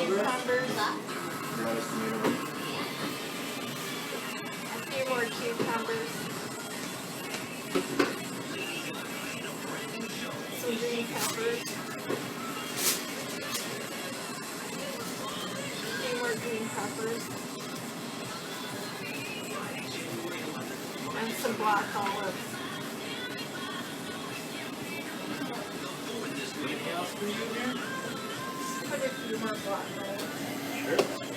cucumbers. A few more cucumbers. Some green peppers. A few more green peppers. And some black olives. Put a few more black olives.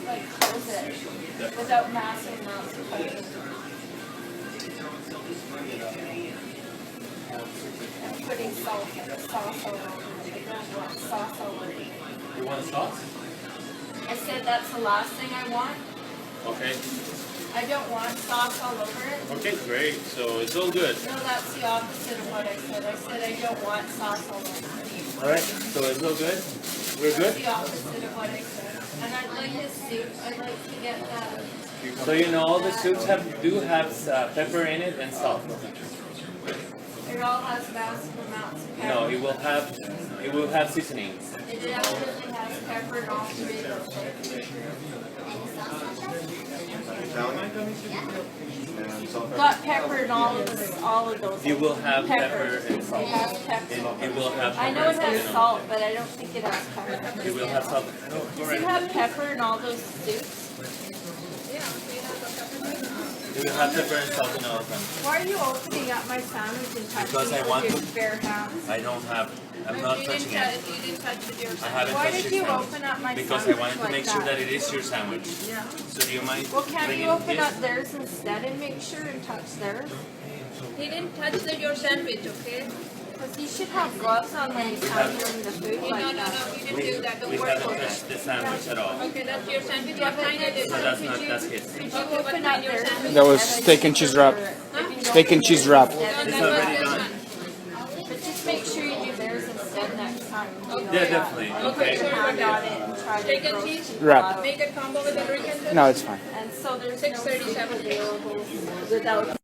Like close it without massive amounts of flavor. I'm putting sauce all over it. I don't want sauce all over it. You want sauce? I said that's the last thing I want. Okay. I don't want sauce all over it. Okay, great. So it's all good. No, that's the opposite of what I said. I said I don't want sauce all over it. All right. So it's all good. We're That's good. the opposite of what I said. And I'd like this soup. I'd like to get that. So you know all the soups do have pepper in it and salt. It all has massive amounts of pepper. No, it will have seasonings. It definitely has pepper and all tomato flavors. Got pepper in all of those. It will have pepper and It salt. has pepper. It will have. I know it has salt, but I don't think it has pepper. It will have salt. Does it have pepper in all those soups? It will have pepper and salt in all of them. Why are you opening up my sandwich and touching Because I it want with your to- bare hands? I don't have. I'm not touching it. You didn't touch it yourself. I haven't Why touched did your you sandwich. open up my Because I sandwich wanted to like make sure that it is your sandwich. Yeah. So do you mind? Well, can't bringing you open this? up theirs instead and make sure and touch theirs? He didn't touch your sandwich, okay? Because you should have gloves on when he's handling the food No, like no, that. no, you didn't do that. Don't We worry haven't about that. touched the sandwich at all. Okay, that's your sandwich. Yeah, What but kind is next it? So time that's could not you- that's his. Could you Okay, what open kind up your theirs? sandwich? That was steak and cheese wrap. Steak and cheese wrap. No, Instead that of was already this done. one. But just make sure you do theirs instead next time. You know, Yeah, definitely. and Okay. Put your hand on it and try to Steak and gross cheese? people Wrap. out. Make a combo with the Rican. No, it's fine. And so there's no 637. soup available without